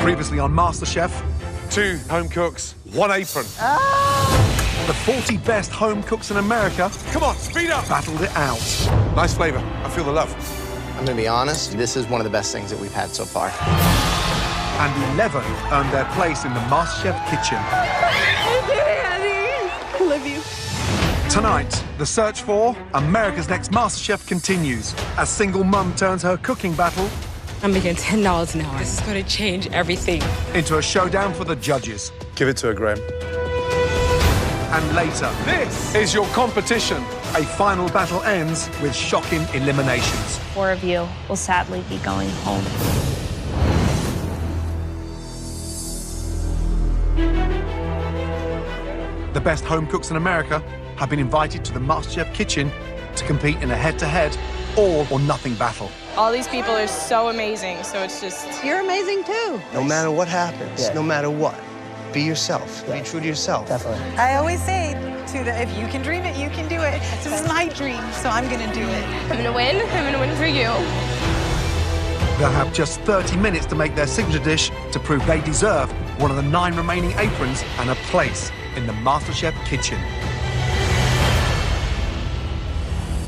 Previously on MasterChef, 2 home cooks, 1 apron. the 40 best home cooks in America Come on, speed up. battled it out. Nice flavour. I feel the love. I'm gonna be honest, this is one of the best things that we've had so far. And 11 earned their place in the MasterChef kitchen. I love you. Tonight, the search for America's Next MasterChef continues as single mum turns her cooking battle I'm making $10 an hour. This is going to change everything. into a showdown for the judges. Give it to her, Graham. And later, This is your competition. a final battle ends with shocking eliminations. 4 of you will sadly be going home. The best home cooks in America have been invited to the MasterChef kitchen to compete in a head-to-head all or nothing battle. All these people are so amazing, so it's just... You're amazing, too. No matter what happens, no matter what, be yourself. Be true to yourself. Definitely. I always say to the, if you can dream it, you can do it. This is my dream, so I'm gonna do it. I'm gonna win. I'm gonna win for you. They'll have just 30 minutes to make their signature dish to prove they deserve one of the 9 remaining aprons and a place in the MasterChef kitchen.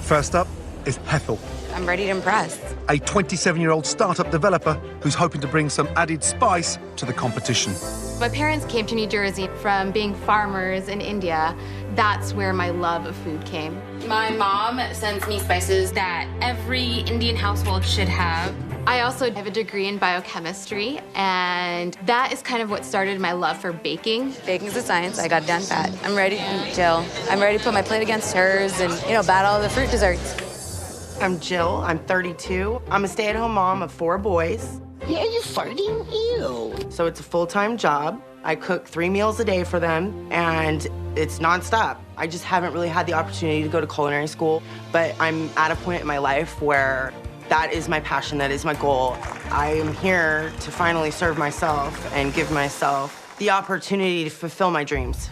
First up is Hethel, I'm ready to impress. a 27-year-old startup developer who's hoping to bring some added spice to the competition. My parents came to New Jersey from being farmers in India. That's where my love of food came. My mom sends me spices that every Indian household should have. I also have a degree in biochemistry, and that is kind of what started my love for baking. Baking's a science. I got it down pat. I'm ready, Jill. I'm ready to put my plate against hers and, battle all the fruit desserts. I'm Jill, I'm 32. I'm a stay-at-home mom of 4 boys. Yeah, you're farting? Ew. So it's a full-time job. I cook 3 meals a day for them, and it's nonstop. I just haven't really had the opportunity to go to culinary school, but I'm at a point in my life where that is my passion, that is my goal. I am here to finally serve myself and give myself the opportunity to fulfill my dreams.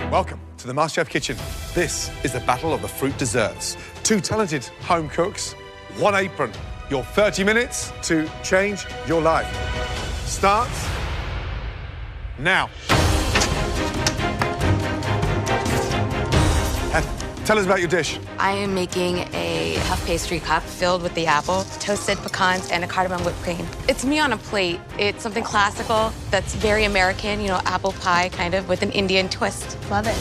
Welcome to the MasterChef kitchen. This is the battle of the fruit desserts. 2 talented home cooks, 1 apron. Your 30 minutes to change your life starts now. Tell us about your dish. I am making a puff pastry cup filled with the apple, toasted pecans, and a cardamom whipped cream. It's me on a plate. It's something classical that's very American, apple pie kind of with an Indian twist. Love it.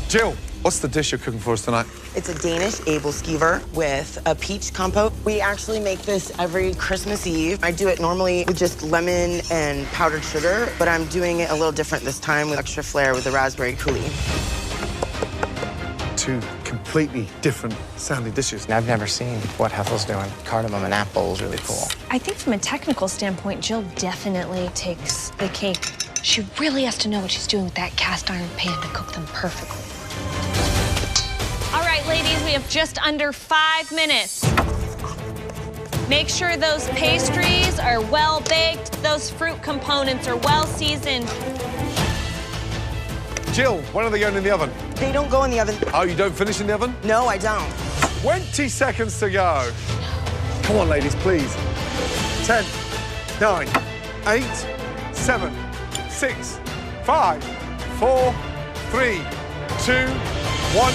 Jill, what's the dish you're cooking for us tonight? It's a Danish abelskever with a peach compote. We actually make this every Christmas Eve. I do it normally with just lemon and powdered sugar, but I'm doing it a little different this time with extra flair with the raspberry coulis. 2 completely different sounding dishes. I've never seen what Hethel's doing. Cardamom and apple is really cool. I think from a technical standpoint, Jill definitely takes the cake. She really has to know what she's doing with that cast iron pan to cook them perfectly. All right, ladies, we have just under 5 minutes. Make sure those pastries are well baked, those fruit components are well seasoned. Jill, when are they going in the oven? They don't go in the oven. Oh, you don't finish in the oven? No, I don't. 20 seconds to go. Come on, ladies, please. 10, 9, 8, 7, 6, 5, 4, 3, 2, 1.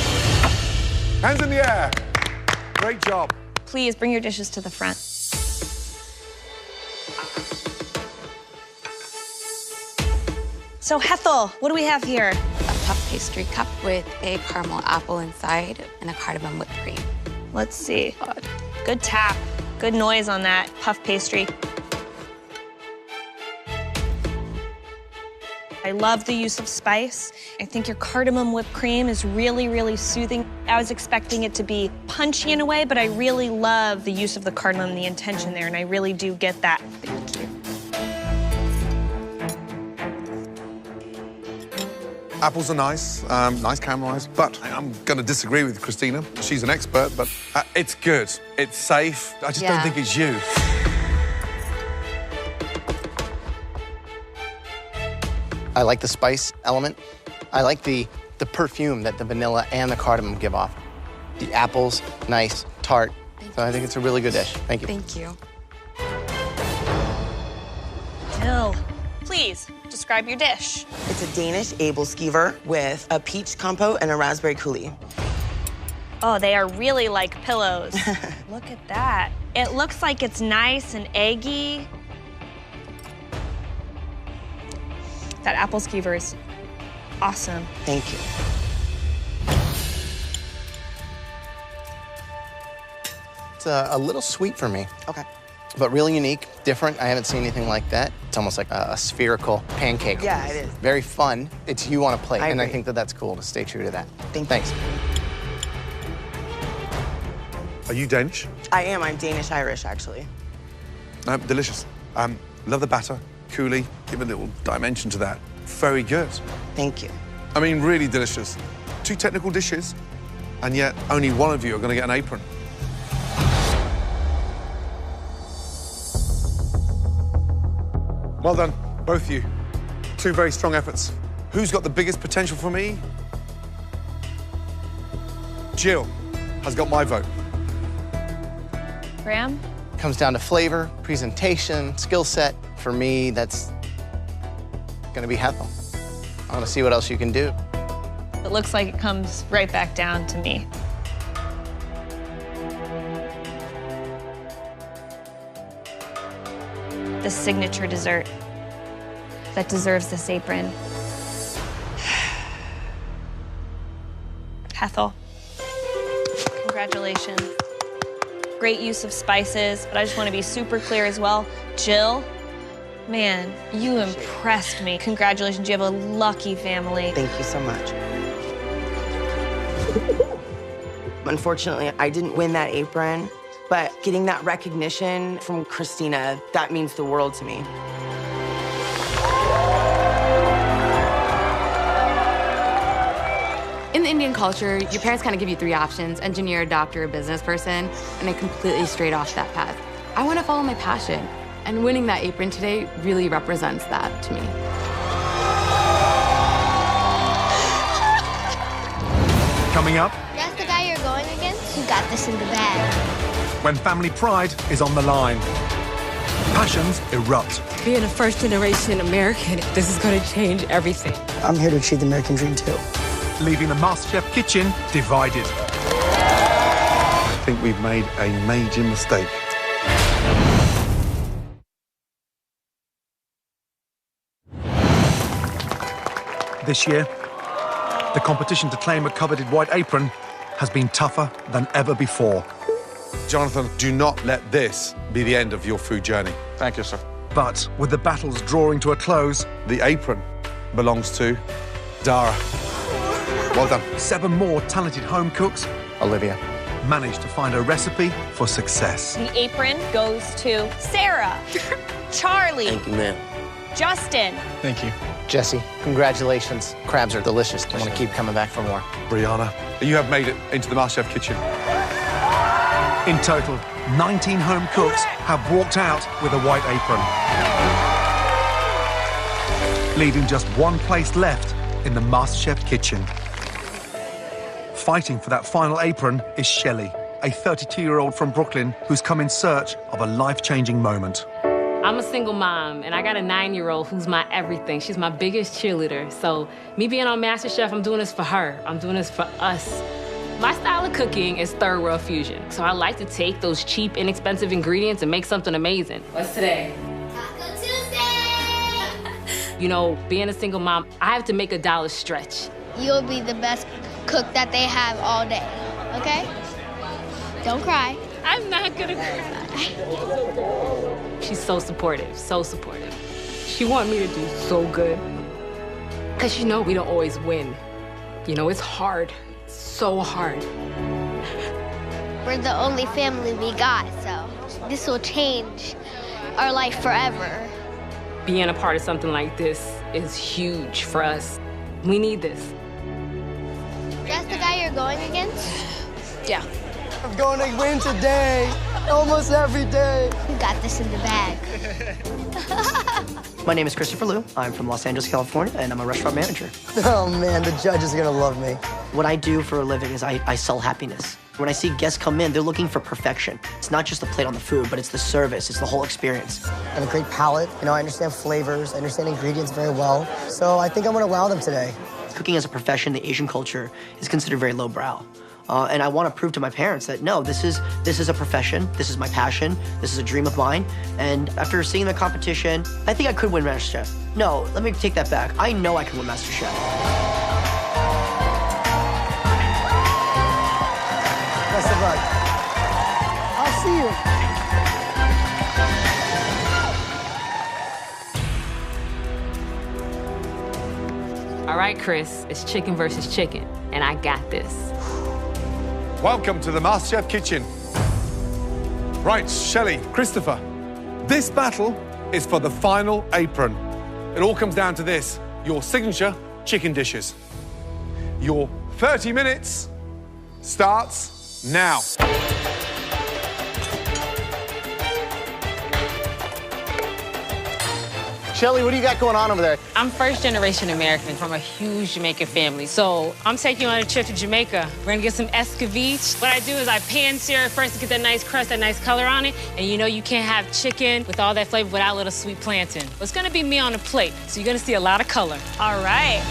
Hands in the air. Great job. Please bring your dishes to the front. So, Hethel, what do we have here? A puff pastry cup with a caramel apple inside and a cardamom whipped cream. Let's see. Good tap. Good noise on that puff pastry. I love the use of spice. I think your cardamom whipped cream is really, really soothing. I was expecting it to be punchy in a way, but I really love the use of the cardamom and the intention there, and I really do get that. Thank you. Apples are nice, nice caramelized, but I'm going to disagree with Christina. She's an expert, but it's good. It's safe. I just don't think it's you. I like the spice element. I like the perfume that the vanilla and the cardamom give off. The apple's nice, tart. So I think it's a really good dish. Thank you. Thank you. Jill, please describe your dish. It's a Danish abelskever with a peach compote and a raspberry coulis. Oh, they are really like pillows. Look at that. It looks like it's nice and eggy. That apple skewer is awesome. Thank you. It's a little sweet for me, Okay. but really unique, different. I haven't seen anything like that. It's almost like a spherical pancake. Yeah, it is. Very fun. It's you on a plate, and I agree. think that that's cool to stay true to that. Thanks. Are you Danish? I am. I'm Danish-Irish, actually. Delicious. Love the batter. Coulis, give a little dimension to that. Very good. Thank you. I mean, really delicious. 2 technical dishes, and yet only one of you are going to get an apron. Well done, both of you. 2 very strong efforts. Who's got the biggest potential for me? Jill has got my vote. Graham? Comes down to flavor, presentation, skill set. For me, that's gonna be Hethel. I wanna see what else you can do. It looks like it comes right back down to me. The signature dessert that deserves this apron. Hethel, congratulations. Great use of spices, but I just want to be super clear as well. Jill, man, you impressed me. Congratulations, you have a lucky family. Thank you so much. Unfortunately, I didn't win that apron, but getting that recognition from Christina, that means the world to me. In the Indian culture, your parents kind of give you 3 options: engineer, doctor, or business person, and I completely strayed off that path. I want to follow my passion, and winning that apron today really represents that to me. Coming up, That's the guy you're going against? You got this in the bag. when family pride is on the line, passions erupt. Being a first-generation American, this is going to change everything. I'm here to achieve the American dream, too. Leaving the MasterChef kitchen divided. I think we've made a major mistake. This year, the competition to claim a coveted white apron has been tougher than ever before. Jonathan, do not let this be the end of your food journey. Thank you, sir. But with the battles drawing to a close, The apron belongs to Dara. Well done. 7 more talented home cooks Olivia. managed to find a recipe for success. The apron goes to Sarah, Charlie, Thank you, ma'am. Justin. Thank you. Jesse, congratulations. Crabs are delicious. I want to keep coming back for more. Brianna, you have made it into the MasterChef kitchen. In total, 19 home cooks have walked out with a white apron, leaving just 1 place left in the MasterChef kitchen. Fighting for that final apron is Shelley, a 32-year-old from Brooklyn who's come in search of a life-changing moment. I'm a single mom, and I got a 9-year-old who's my everything. She's my biggest cheerleader. So me being on MasterChef, I'm doing this for her. I'm doing this for us. My style of cooking is third world fusion. So I like to take those cheap, inexpensive ingredients and make something amazing. What's today? Taco Tuesday! You know, being a single mom, I have to make $1 stretch. You'll be the best cook that they have all day, okay? Don't cry. I'm not gonna cry. She's so supportive, so supportive. She wants me to do so good. Cause you know we don't always win. You know, it's hard, so hard. We're the only family we got, so this will change our life forever. Being a part of something like this is huge for us. We need this. That's the guy you're going against? Yeah. I'm going to win today, almost every day. You got this in the bag. My name is Christopher Liu. I'm from Los Angeles, California, and I'm a restaurant manager. Oh, man, the judges are going to love me. What I do for a living is I sell happiness. When I see guests come in, they're looking for perfection. It's not just the plate on the food, but it's the service, it's the whole experience. I have a great palate. You know, I understand flavors, I understand ingredients very well. So I think I'm gonna wow them today. Cooking as a profession, the Asian culture is considered very lowbrow. And I want to prove to my parents that no, this is a profession, this is my passion, this is a dream of mine. And after seeing the competition, I think I could win MasterChef. No, let me take that back. I know I can win MasterChef. Best of luck. I'll see you. All right, Chris, it's chicken versus chicken, and I got this. Welcome to the MasterChef kitchen. Right, Shelley, Christopher, this battle is for the final apron. It all comes down to this, your signature chicken dishes. Your 30 minutes starts now. Shelley, what do you got going on over there? I'm first-generation American from a huge Jamaican family. So I'm taking you on a trip to Jamaica. We're gonna get some escabeche. What I do is I pan-sear it first to get that nice crust, that nice color on it. And you know you can't have chicken with all that flavor without a little sweet plantain. It's gonna be me on a plate, so you're gonna see a lot of color. All right.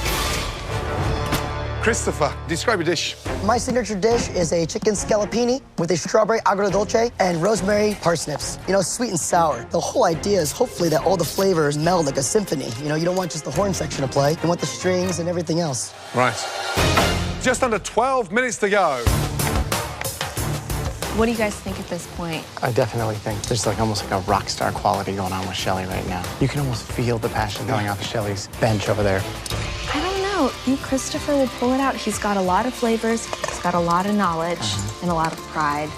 Christopher, describe your dish. My signature dish is a chicken scallopini with a strawberry agrodolce and rosemary parsnips. You know, sweet and sour. The whole idea is hopefully that all the flavors meld like a symphony. You know, you don't want just the horn section to play. You want the strings and everything else. Right. Just under 12 minutes to go. What do you guys think at this point? I definitely think there's like almost like a rock star quality going on with Shelley right now. You can almost feel the passion going off of Shelley's bench over there. I don't know. I think Christopher will pull it out. He's got a lot of flavors. He's got a lot of knowledge and a lot of pride.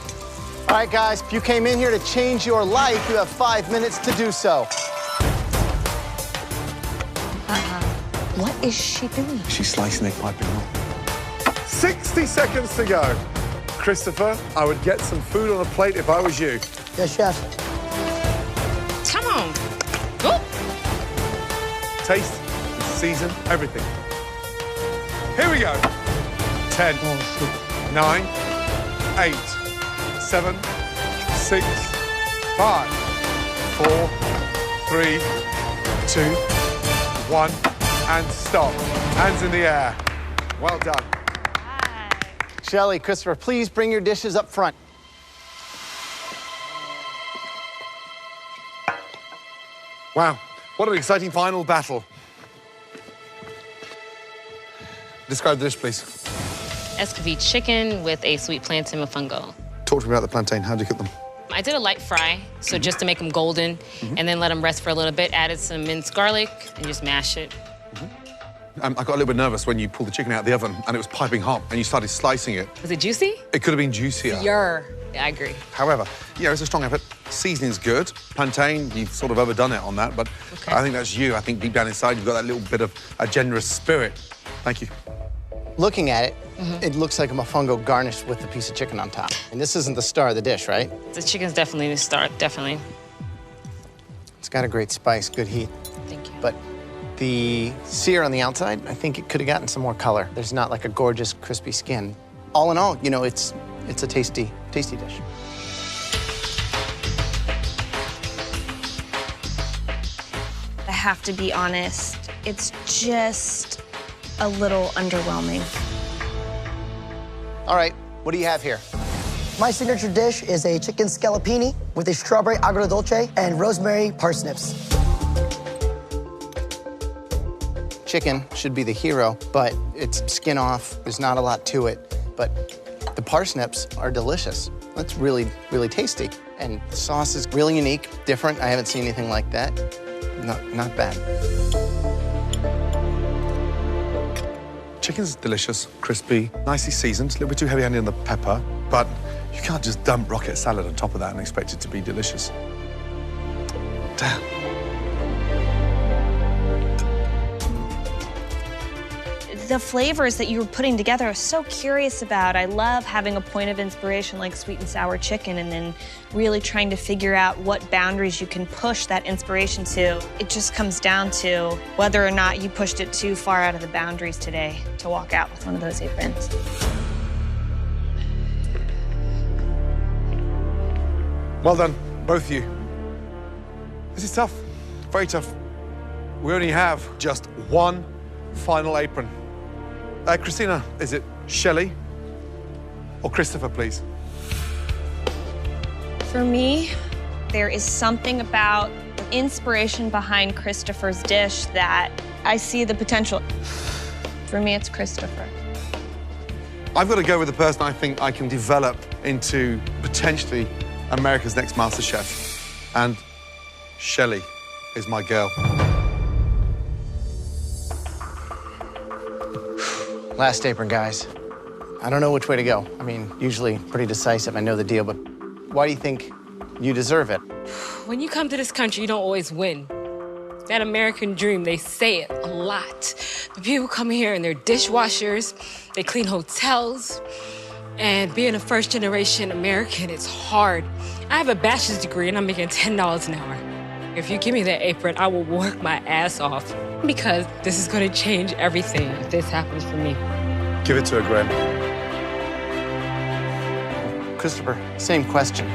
All right, guys, if you came in here to change your life, you have 5 minutes to do so. What is she doing? She's slicing it piping hot. 60 seconds to go. Christopher, I would get some food on a plate if I was you. Yes, chef. Come on. Go. Taste, season, everything. Here we go. 10, 9, 8, 7, 6, 5, 4, 3, 2, 1, and stop. Hands in the air. Well done. Shelley, Christopher, please bring your dishes up front. Wow, what an exciting final battle. Describe the dish, please. Escabeche chicken with a sweet plantain mofongo. Talk to me about the plantain. How do you cook them? I did a light fry, so just to make them golden, and then let them rest for a little bit. Added some minced garlic and just mash it. I got a little bit nervous when you pulled the chicken out of the oven and it was piping hot and you started slicing it. Was it juicy? It could have been juicier. Yeah, I agree. However, yeah, it's a strong effort. Seasoning's good. Plantain, you've sort of overdone it on that, but I think that's you. I think deep down inside, you've got that little bit of a generous spirit. Thank you. Looking at it, it looks like a mofongo garnished with a piece of chicken on top. And this isn't the star of the dish, right? The chicken's definitely the star, definitely. It's got a great spice, good heat. Thank you. But the sear on the outside, I think it could have gotten some more color. There's not like a gorgeous, crispy skin. All in all, you know, it's a tasty, tasty dish. I have to be honest, it's just a little underwhelming. All right, what do you have here? My signature dish is a chicken scallopini with a strawberry agrodolce and rosemary parsnips. Chicken should be the hero, but it's skin off. There's not a lot to it, but the parsnips are delicious. That's really, really tasty. And the sauce is really unique, different. I haven't seen anything like that. Not bad. Chicken's delicious, crispy, nicely seasoned, a little bit too heavy-handed on the pepper, but you can't just dump rocket salad on top of that and expect it to be delicious. Damn. The flavors that you were putting together, I was so curious about. I love having a point of inspiration like sweet and sour chicken and then really trying to figure out what boundaries you can push that inspiration to. It just comes down to whether or not you pushed it too far out of the boundaries today to walk out with one of those aprons. Well done, both of you. This is tough, very tough. We only have just one final apron. Christina, is it Shelley or Christopher, please? For me, there is something about the inspiration behind Christopher's dish that I see the potential. For me, it's Christopher. I've got to go with the person I think I can develop into potentially America's next MasterChef. And Shelley is my girl. Last apron, guys. I don't know which way to go. I mean, usually pretty decisive, I know the deal, but why do you think you deserve it? When you come to this country, you don't always win. That American dream, they say it a lot. The people come here and they're dishwashers, they clean hotels, and being a first-generation American, it's hard. I have a bachelor's degree and I'm making $10 an hour. If you give me that apron, I will work my ass off because this is gonna change everything if this happens for me. Give it to her, Graham. Christopher, same question.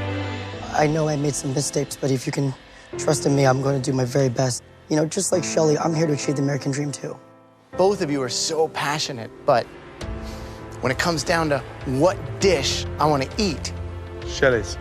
I know I made some mistakes, but if you can trust in me, I'm going to do my very best. You know, just like Shelley, I'm here to achieve the American dream, too. Both of you are so passionate, but when it comes down to what dish I want to eat... Shelley's.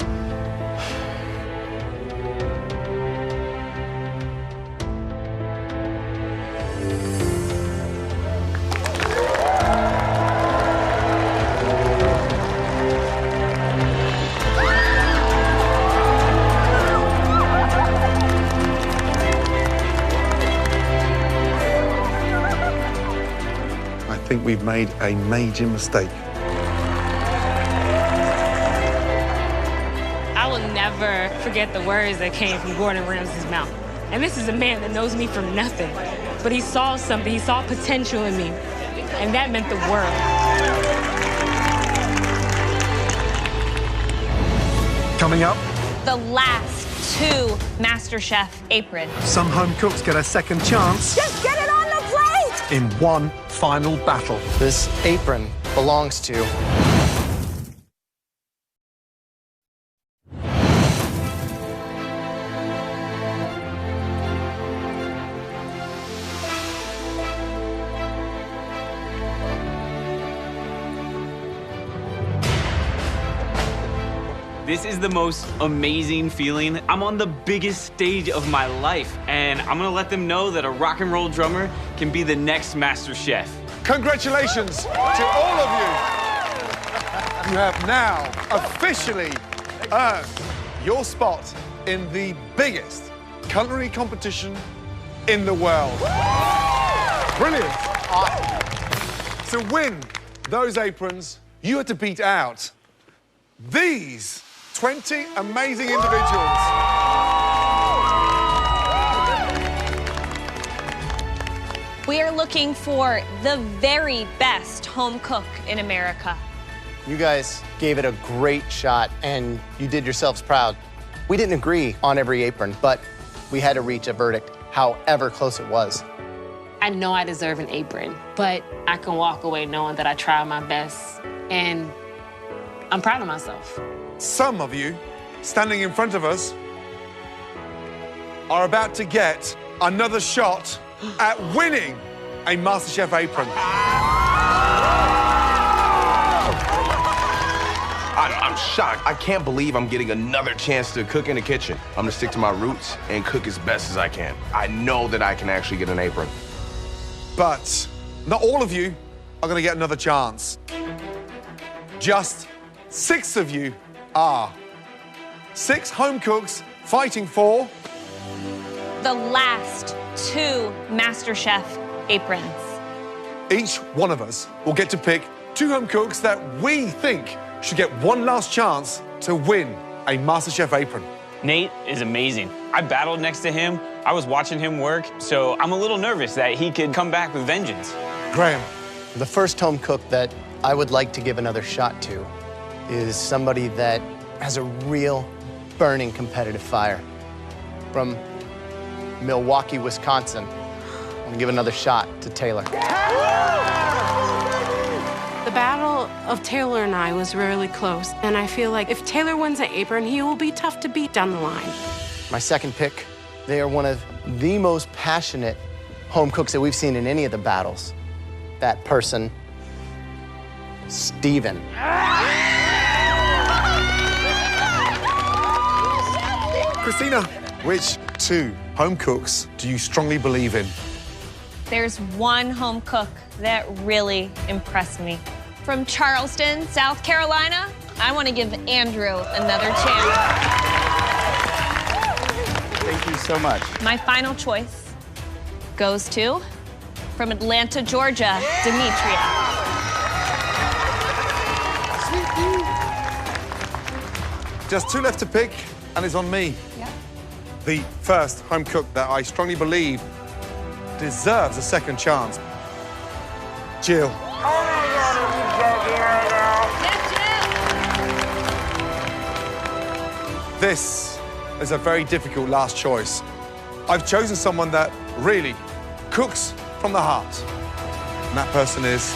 I think we've made a major mistake. I will never forget the words that came from Gordon Ramsay's mouth. And this is a man that knows me from nothing, but he saw something, he saw potential in me, and that meant the world. Coming up, The last two MasterChef aprons. some home cooks get a second chance Just get it on the plate! in one final battle. This apron belongs to... This is the most amazing feeling. I'm on the biggest stage of my life, and I'm gonna let them know that a rock and roll drummer can be the next Master Chef. Congratulations to all of you. You have now officially earned your spot in the biggest culinary competition in the world. Brilliant. To win those aprons, you had to beat out these 20 amazing individuals. We are looking for the very best home cook in America. You guys gave it a great shot, and you did yourselves proud. We didn't agree on every apron, but we had to reach a verdict, however close it was. I know I deserve an apron, but I can walk away knowing that I tried my best, and I'm proud of myself. Some of you standing in front of us are about to get another shot at winning a MasterChef apron. I'm shocked. I can't believe I'm getting another chance to cook in the kitchen. I'm gonna stick to my roots and cook as best as I can. I know that I can actually get an apron. But not all of you are gonna get another chance. Just 6 of you are. 6 home cooks fighting for The last two MasterChef aprons. each one of us will get to pick 2 home cooks that we think should get one last chance to win a MasterChef apron. Nate is amazing. I battled next to him. I was watching him work, so I'm a little nervous that he could come back with vengeance. Graham. The first home cook that I would like to give another shot to is somebody that has a real burning competitive fire. From Milwaukee, Wisconsin, I'm gonna give another shot to Taylor. The The battle of Taylor and I was really close, and I feel like if Taylor wins an apron, he will be tough to beat down the line. My second pick, they are one of the most passionate home cooks that we've seen in any of the battles. That person, Steven. Christina, which two home cooks do you strongly believe in? There's one home cook that really impressed me. From Charleston, South Carolina, I want to give Andrew another chance. Thank you so much. My final choice goes to, from Atlanta, Georgia, Demetria. Just two left to pick, and it's on me. Yeah. The first home cook that I strongly believe deserves a second chance. Jill. This is a very difficult last choice. I've chosen someone that really cooks from the heart. And that person is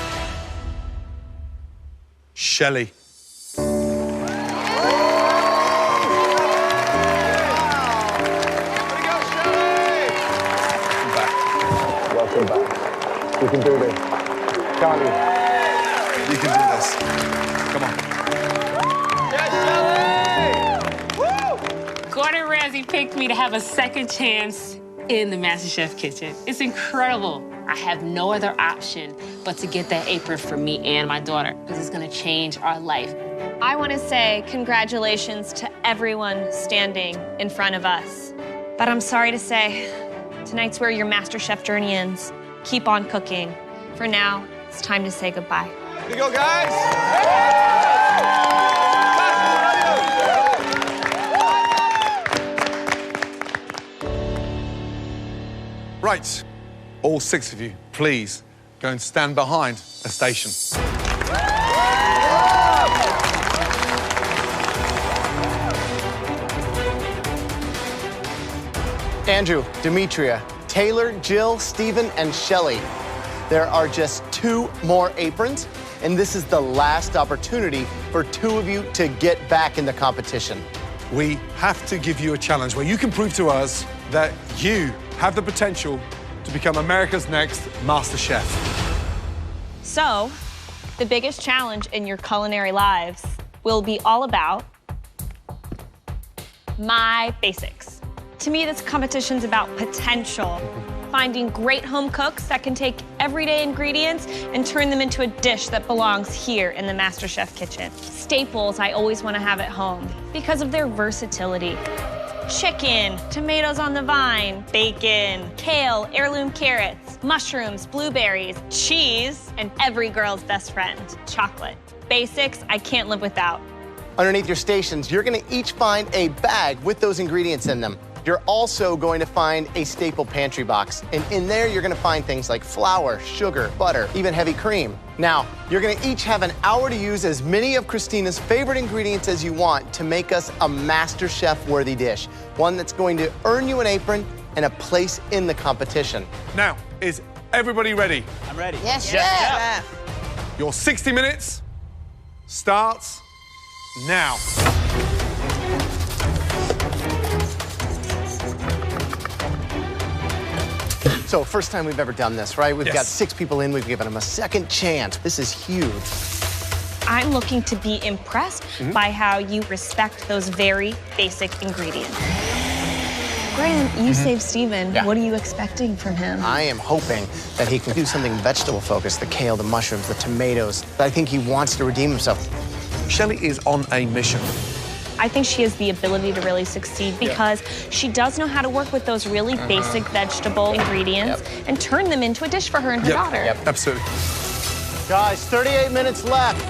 Shelley. Welcome back. You can do this. Charlie. You can do this. Come on. Gordon Ramsay picked me to have a second chance in the MasterChef kitchen. It's incredible. I have no other option but to get that apron for me and my daughter, because it's gonna change our life. I want to say congratulations to everyone standing in front of us. But I'm sorry to say, tonight's where your MasterChef journey ends. Keep on cooking. For now, it's time to say goodbye. Here we go, guys! Right, all six of you, please go and stand behind a station. Andrew, Demetria, Taylor, Jill, Steven, and Shelley. There are just two more aprons, and this is the last opportunity for two of you to get back in the competition. We have to give you a challenge where you can prove to us that you have the potential to become America's next MasterChef. So, the biggest challenge in your culinary lives will be all about my basics. To me, this competition's about potential. Finding great home cooks that can take everyday ingredients and turn them into a dish that belongs here in the MasterChef kitchen. Staples I always want to have at home because of their versatility. Chicken, tomatoes on the vine, bacon, kale, heirloom carrots, mushrooms, blueberries, cheese, and every girl's best friend, chocolate. Basics I can't live without. Underneath your stations, you're gonna each find a bag with those ingredients in them. You're also going to find a staple pantry box. And in there, you're gonna find things like flour, sugar, butter, even heavy cream. Now, you're gonna each have an hour to use as many of Christina's favorite ingredients as you want to make us a MasterChef-worthy dish. One that's going to earn you an apron and a place in the competition. Now, is everybody ready? I'm ready. Yes, chef. Your 60 minutes starts now. So, first time we've ever done this, right? We've got 6 people in, we've given them a second chance. This is huge. I'm looking to be impressed by how you respect those very basic ingredients. Graham, you saved Steven. Yeah. What are you expecting from him? I am hoping that he can do something vegetable-focused, the kale, the mushrooms, the tomatoes. I think he wants to redeem himself. Shelley is on a mission. I think she has the ability to really succeed because she does know how to work with those really basic vegetable ingredients and turn them into a dish for her and her daughter. Absolutely. Guys, 38 minutes left.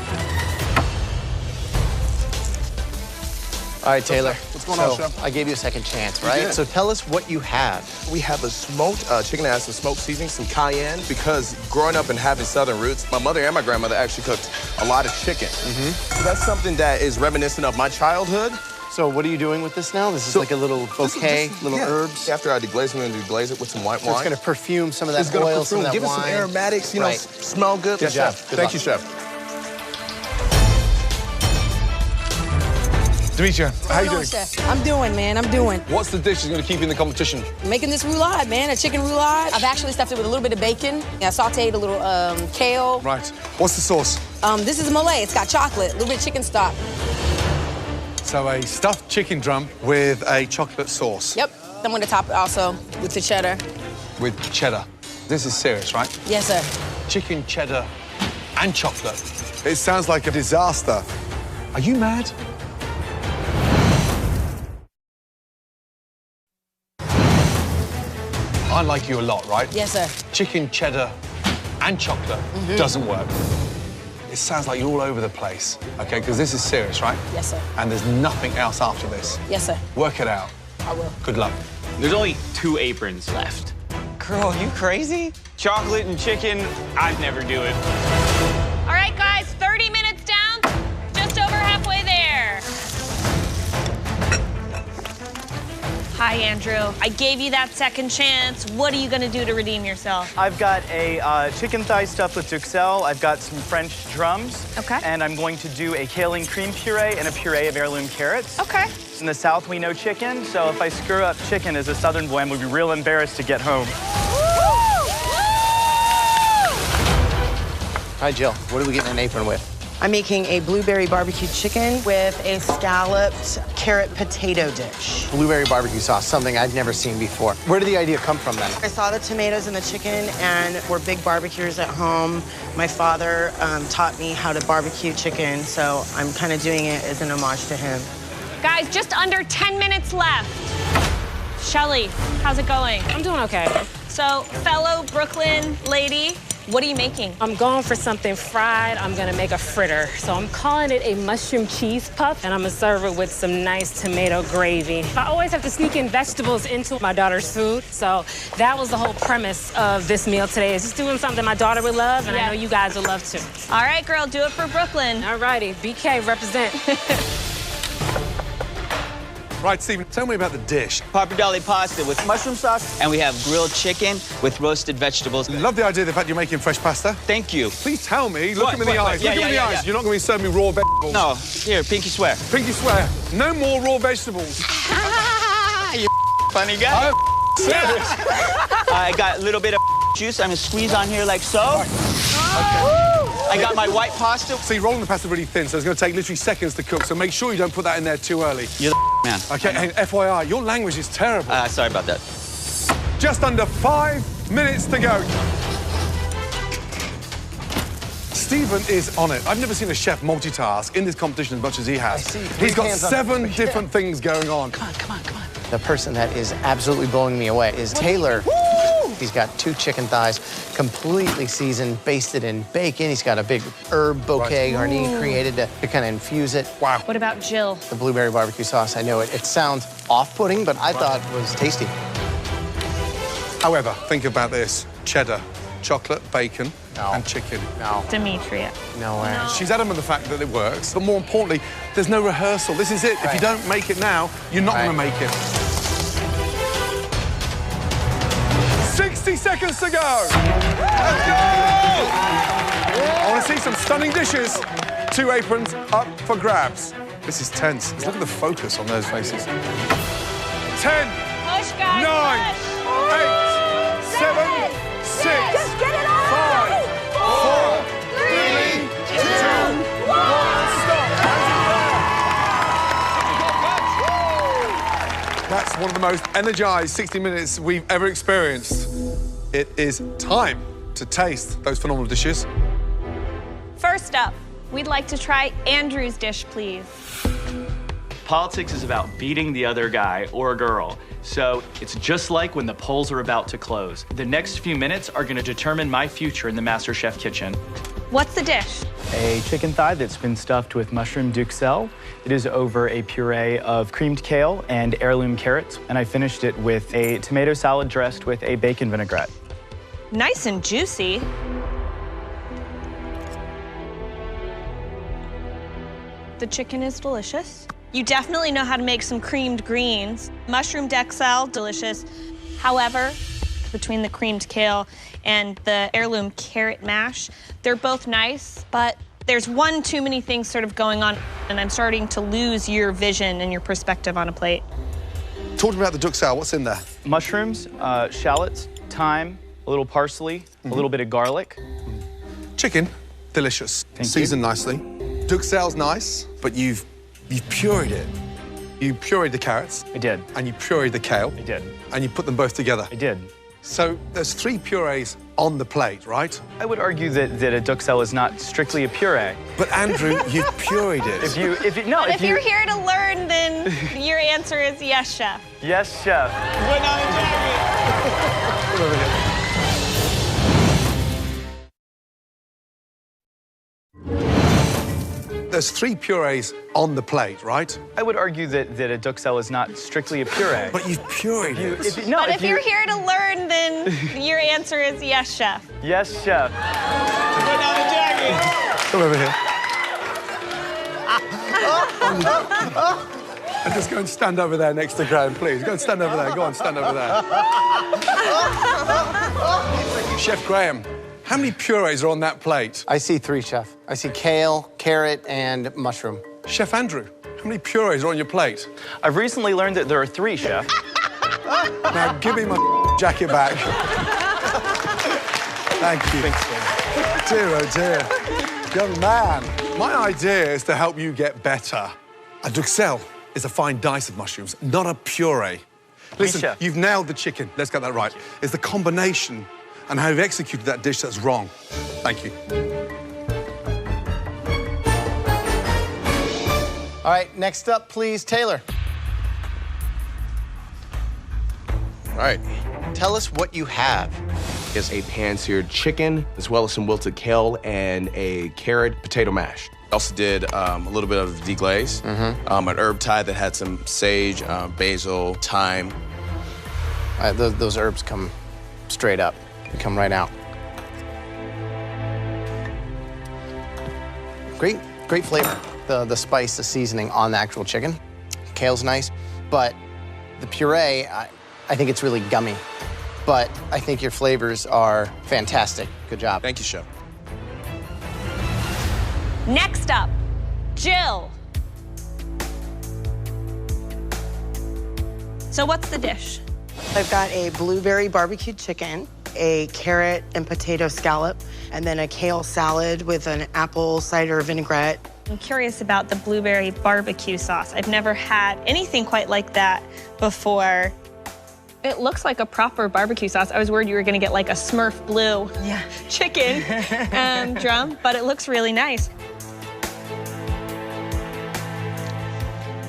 All right, Taylor. What's going on, Chef? I gave you a second chance, right? So tell us what you have. We have a smoked chicken that has some smoked seasoning, some cayenne, because growing up and having Southern roots, my mother and my grandmother actually cooked a lot of chicken. So that's something that is reminiscent of my childhood. So what are you doing with this now? This is like a little bouquet, little herbs? After I deglaze, I'm going to deglaze it with some white wine. It's going to perfume some of that It's gonna oil, perfume, some of that give wine. it some aromatics, you know, smell good. Good job. Thank you, Chef. Demetria, how you doing? Chef? I'm doing, man. I'm doing. What's the dish that's going to keep you in the competition? Making this roulade, man. A chicken roulade. I've actually stuffed it with a little bit of bacon. I sauteed a little kale. Right. What's the sauce? This is mole. It's got chocolate, a little bit of chicken stock. So a stuffed chicken drum with a chocolate sauce. Yep. I'm going to top it also with the cheddar. With cheddar. This is serious, right? Yes, sir. Chicken, cheddar, and chocolate. It sounds like a disaster. Are you mad? I like you a lot, right? Yes, sir. Chicken, cheddar, and chocolate doesn't work. It sounds like you're all over the place, okay? Because this is serious, right? Yes, sir. And there's nothing else after this. Yes, sir. Work it out. I will. Good luck. There's only 2 aprons left. Girl, you crazy? Chocolate and chicken, I'd never do it. All right, guys, 30 minutes down, just over halfway there. Hi, Andrew. I gave you that second chance. What are you gonna do to redeem yourself? I've got a chicken thigh stuffed with duxelles. I've got some French drums. Okay. And I'm going to do a kale and cream puree and a puree of heirloom carrots. Okay. In the South, we know chicken, so if I screw up chicken as a Southern boy, I'm gonna be real embarrassed to get home. Hi, Jill. What are we getting an apron with? I'm making a blueberry barbecue chicken with a scalloped carrot potato dish. Blueberry barbecue sauce, something I'd never seen before. Where did the idea come from, then? I saw the tomatoes and the chicken, and we're big barbecuers at home. My father taught me how to barbecue chicken, so I'm kind of doing it as an homage to him. Guys, just under 10 minutes left. Shelly, how's it going? I'm doing okay. So, fellow Brooklyn lady, what are you making? I'm going for something fried. I'm gonna make a fritter. So I'm calling it a mushroom cheese puff, and I'm gonna serve it with some nice tomato gravy. I always have to sneak in vegetables into my daughter's food, so that was the whole premise of this meal today, is just doing something my daughter would love, and I know you guys would love too. All right, girl, do it for Brooklyn. All righty, BK, represent. Right, Stephen, tell me about the dish. Pappardelle pasta with mushroom sauce, and we have grilled chicken with roasted vegetables. Love the idea of the fact you're making fresh pasta. Thank you. Please tell me, look at me in the eyes. Look at me in the eyes. You're not going to be serving me raw vegetables. No, here, pinky swear. Pinky swear. No more raw vegetables. You funny guy. I'm serious. I got a little bit of juice. I'm going to squeeze on here like so. Okay. I got my white pasta. See, rolling the pasta really thin, so it's going to take literally seconds to cook, so make sure you don't put that in there too early. You're the man. Okay, and FYI, your language is terrible. Sorry about that. Just under 5 minutes to go. Stephen is on it. I've never seen a chef multitask in this competition as much as he has. He's got 7 different things going on. Come on. The person that is absolutely blowing me away is Taylor. He's got 2 chicken thighs, completely seasoned, basted in bacon. He's got a big herb bouquet garni created to kind of infuse it. Wow. What about Jill? The blueberry barbecue sauce, I know it sounds off-putting, but I thought it was tasty. However, think about this. Cheddar, chocolate, bacon, and chicken. No. Demetria. No way. No. She's adamant on the fact that it works, but more importantly, there's no rehearsal. This is it. If you don't make it now, you're not going to make it. 60 seconds to go. Let's go! I want to see some stunning dishes. 2 aprons up for grabs. This is tense. Let's look at the focus on those faces. 10, Push, guys, 9, 8, 7, 6, 5, 4, 3, 2, 1. That's one of the most energized 60 minutes we've ever experienced. It is time to taste those phenomenal dishes. First up, we'd like to try Andrew's dish, please. Politics is about beating the other guy or girl. So it's just like when the polls are about to close. The next few minutes are going to determine my future in the MasterChef kitchen. What's the dish? A chicken thigh that's been stuffed with mushroom duxelles. It is over a puree of creamed kale and heirloom carrots, and I finished it with a tomato salad dressed with a bacon vinaigrette. Nice and juicy. The chicken is delicious. You definitely know how to make some creamed greens. Mushroom duxelles, delicious. However, between the creamed kale and the heirloom carrot mash, they're both nice, but There's one too many things sort of going on, and I'm starting to lose your vision and your perspective on a plate. Talk to me about the duck salad. What's in there? Mushrooms, shallots, thyme, a little parsley, a little bit of garlic. Chicken, delicious. Thank Seasoned nicely. Duck salad's nice, but you've pureed it. You pureed the carrots. I did. And you pureed the kale. I did. And you put them both together. I did. So there's 3 purees on the plate, right? I would argue that a duck salad is not strictly a puree. But Andrew, you've pureed it. But if you're here to learn, then your answer is yes, chef. Yes, chef. Put on a jacket. There's 3 purees on the plate, right? I would argue that a duck salad is not strictly a puree. But you've pureed it. But if you're here to learn, then your answer is yes, chef. Yes, chef. Put on a jacket. Come over here. And just go and stand over there next to Graham, please. Go and stand over there. Go on, stand over there. Chef Graham, how many purees are on that plate? I see 3, chef. I see kale, carrot, and mushroom. Chef Andrew, how many purees are on your plate? I've recently learned that there are 3, chef. Now, give me my jacket back. Thank you. Thanks, dear, oh dear. Young man, my idea is to help you get better. A duxelle is a fine dice of mushrooms, not a puree. Listen, chef. You've nailed the chicken. Let's get that right. It's the combination and how you've executed that dish that's wrong. Thank you. All right, next up, please, Taylor. All right. Tell us what you have. Is a pan-seared chicken, as well as some wilted kale and a carrot potato mash. Also did a little bit of deglaze, an herb tie that had some sage, basil, thyme. Those herbs come straight up. They come right out. Great flavor. The spice, the seasoning on the actual chicken. Kale's nice, but the puree, I think it's really gummy. But I think your flavors are fantastic. Good job. Thank you, chef. Next up, Jill. So what's the dish? I've got a blueberry barbecued chicken, a carrot and potato scallop, and then a kale salad with an apple cider vinaigrette. I'm curious about the blueberry barbecue sauce. I've never had anything quite like that before. It looks like a proper barbecue sauce. I was worried you were gonna get like a Smurf blue chicken drum, but it looks really nice.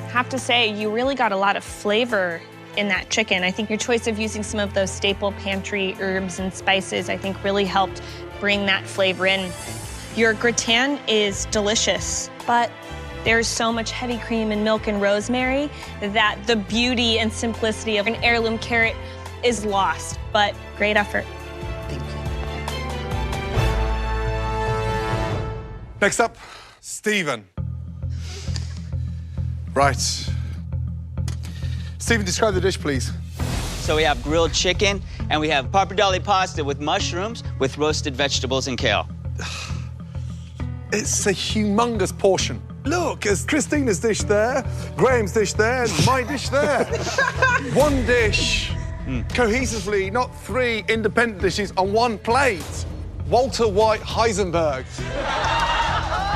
Have to say, you really got a lot of flavor in that chicken. I think your choice of using some of those staple pantry herbs and spices, I think really helped bring that flavor in. Your gratin is delicious, but there's so much heavy cream and milk and rosemary that the beauty and simplicity of an heirloom carrot is lost, but great effort. Thank you. Next up, Stephen. Right. Stephen, describe the dish, please. So we have grilled chicken, and we have pappardelle pasta with mushrooms with roasted vegetables and kale. It's a humongous portion. Look, there's Christina's dish there, Graham's dish there, and my dish there. One dish, cohesively, not 3 independent dishes on one plate. Walter White Heisenberg.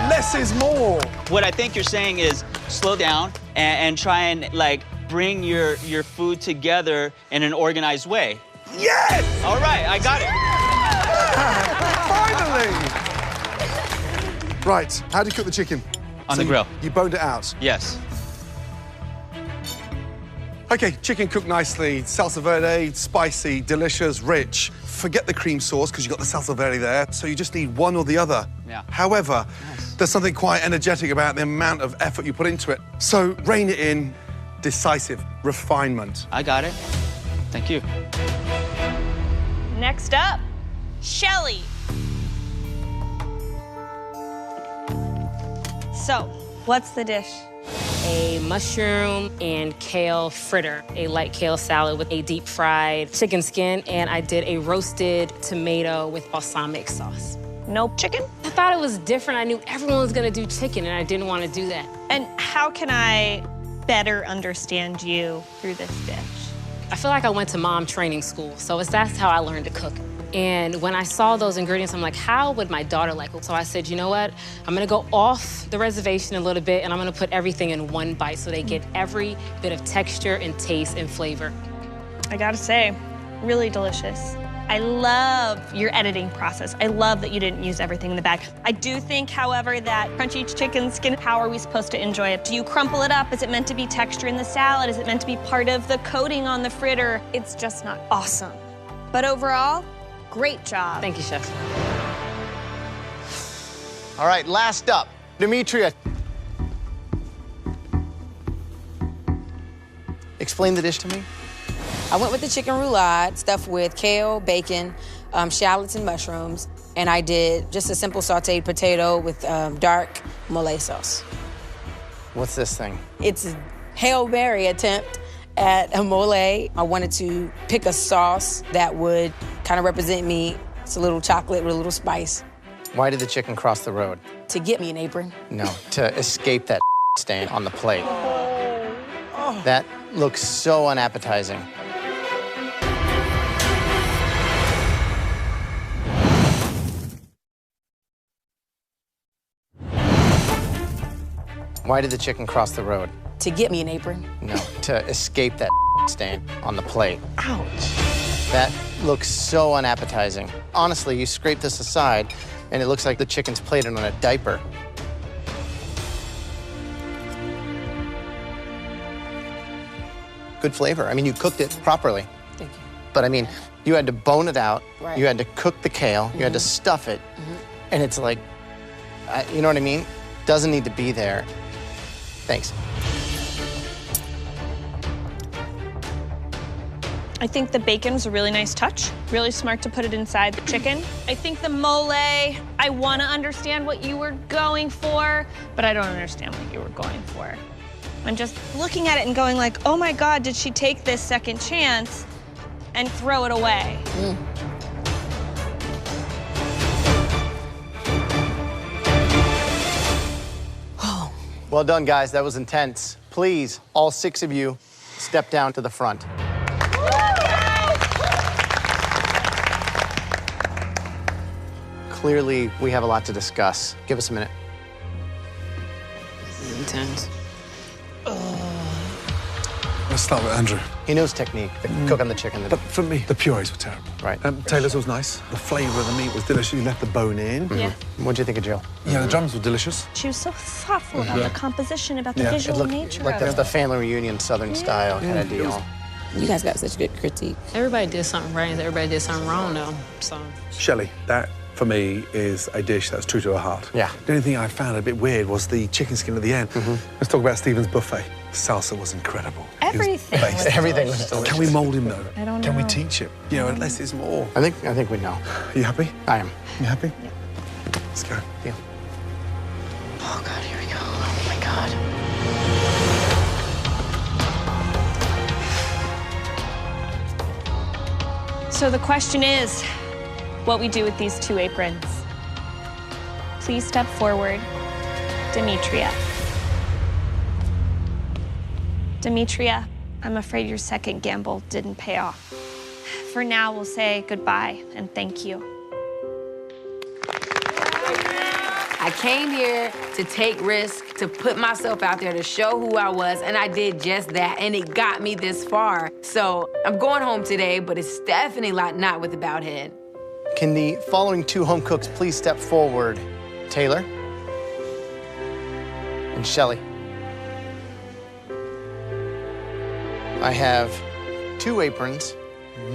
Less is more. What I think you're saying is slow down and try and, like, bring your food together in an organized way. Yes! All right, I got it. Finally! Right, how do you cook the chicken? On the grill. You boned it out? Yes. Okay, chicken cooked nicely, salsa verde, spicy, delicious, rich. Forget the cream sauce, because you've got the salsa verde there, so you just need one or the other. Yeah. However, there's something quite energetic about the amount of effort you put into it. So rein it in, decisive, refinement. I got it. Thank you. Next up, Shelly. So, what's the dish? A mushroom and kale fritter, a light kale salad with a deep fried chicken skin, and I did a roasted tomato with balsamic sauce. no chicken? I thought it was different. I knew everyone was gonna do chicken, and I didn't want to do that. And how can I better understand you through this dish? I feel like I went to mom training school, so that's how I learned to cook. And when I saw those ingredients, I'm like, how would my daughter like it? So I said, you know what? I'm gonna go off the reservation a little bit, and I'm gonna put everything in one bite so they get every bit of texture and taste and flavor. I gotta say, really delicious. I love your editing process. I love that you didn't use everything in the bag. I do think, however, that crunchy chicken skin, how are we supposed to enjoy it? Do you crumple it up? Is it meant to be texture in the salad? Is it meant to be part of the coating on the fritter? It's just not awesome. But overall, great job. Thank you, Chef. All right, last up, Demetria. Explain the dish to me. I went with the chicken roulade, stuffed with kale, bacon, shallots, and mushrooms. And I did just a simple sauteed potato with dark mole sauce. What's this thing? It's a Hail Mary attempt at a mole. I wanted to pick a sauce that would kind of represent me. It's a little chocolate with a little spice. Why did the chicken cross the road? To get me an apron. No, to escape that stain on the plate. That looks so unappetizing. Why did the chicken cross the road? To get me an apron. No, to escape that stain on the plate. Ouch. That looks so unappetizing. Honestly, you scrape this aside, and it looks like the chicken's plated on a diaper. Good flavor. I mean, you cooked it properly. Thank you. But I mean, you had to bone it out. Right. You had to cook the kale. You had to stuff it. And it's like, you know what I mean? Doesn't need to be there. Thanks. I think the bacon was a really nice touch. Really smart to put it inside the chicken. I think the mole, I want to understand what you were going for, but I don't understand what you were going for. I'm just looking at it and going like, oh my God, did she take this second chance and throw it away? Well done, guys. That was intense. Please, all 6 of you, step down to the front. Clearly, we have a lot to discuss. Give us a minute. This is intense. Let's start with Andrew. He knows technique, the cook on the chicken. But for me, the purees were terrible. Right. Taylor's was nice. The flavour of the meat was delicious. You left the bone in. Yeah. What'd you think of Jill? Yeah, the drums were delicious. She was so thoughtful about the composition, about the visual nature Like of that's it. the family reunion Southern style kind of deal. You guys got such good critique. Everybody did something right, everybody did something wrong, though, so. Shelley, that for me is a dish that's true to her heart. Yeah. The only thing I found a bit weird was the chicken skin at the end. Let's talk about Stephen's buffet. Salsa was incredible. Everything was Everything was delicious. Can we mould him though? I don't Can we know. teach him? You know, less is more. I think we know. Are you happy? I am. You happy? Yeah. Let's go. Deal. Oh, God, here we go. Oh, my God. So the question is, what we do with these 2 aprons. Please step forward, Demetria. Demetria, I'm afraid your second gamble didn't pay off. For now, we'll say goodbye and thank you. I came here to take risks, to put myself out there, to show who I was, and I did just that, and it got me this far. So I'm going home today, but it's definitely not with a bowed head. Can the following 2 home cooks please step forward? Taylor and Shelley. I have 2 aprons.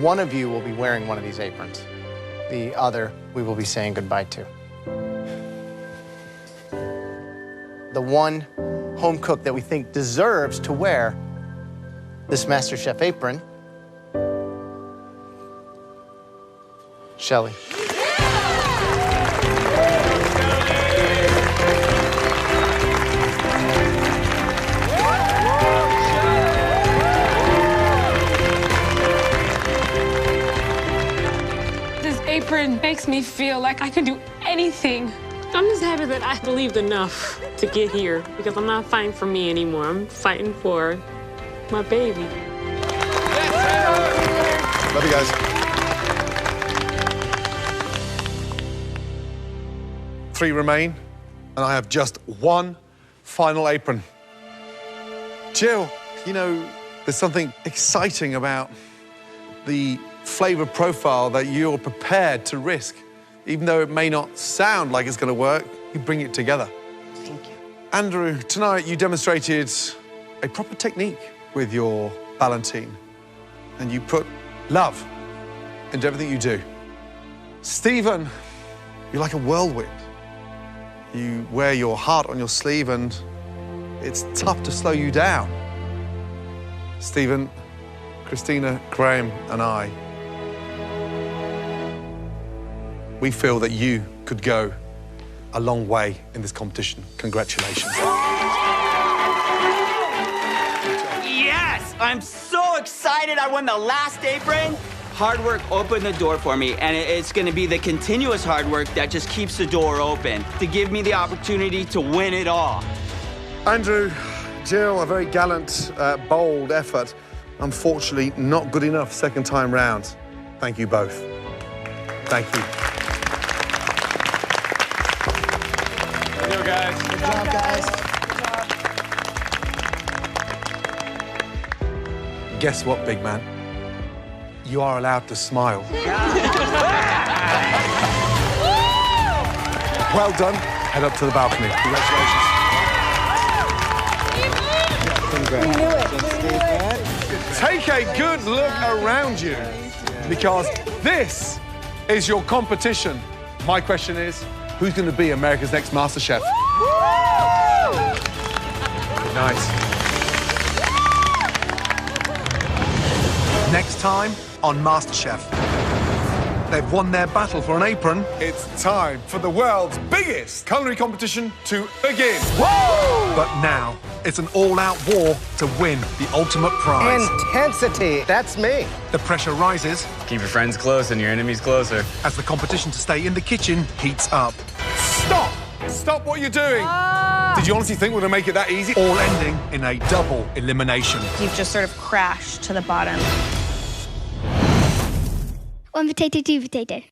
One of you will be wearing one of these aprons. The other we will be saying goodbye to. The one home cook that we think deserves to wear this MasterChef apron, Shelley. This apron makes me feel like I can do anything. I'm just happy that I believed enough to get here because I'm not fighting for me anymore. I'm fighting for my baby. Love you guys. 3 remain, and I have just 1 final apron. Jill, you know, there's something exciting about the flavor profile that you're prepared to risk. Even though it may not sound like it's going to work, you bring it together. Thank you. Andrew, tonight you demonstrated a proper technique with your Ballantine, and you put love into everything you do. Stephen, you're like a whirlwind. You wear your heart on your sleeve, and it's tough to slow you down. Stephen, Christina, Graham, and I, we feel that you could go a long way in this competition. Congratulations. Yes! I'm so excited I won the last apron. Hard work opened the door for me, and it's going to be the continuous hard work that just keeps the door open to give me the opportunity to win it all. Andrew, Jill, a very gallant, bold effort. Unfortunately, not good enough second time round. Thank you both. Thank you. Good job, guys. Good job, guys. Guess what, big man? You are allowed to smile. Well done. Head up to the balcony. Congratulations. Take a good look around you, because this is your competition. My question is, who's going to be America's next MasterChef? Nice. Next time on MasterChef. They've won their battle for an apron. It's time for the world's biggest culinary competition to begin. Woo! But now, it's an all-out war to win the ultimate prize. Intensity, that's me. The pressure rises. Keep your friends close and your enemies closer. As the competition to stay in the kitchen heats up. Stop! Stop what you're doing. Did you honestly think we're going to make it that easy? All ending in a double elimination. You've just sort of crashed to the bottom. 1 potato, 2 potato.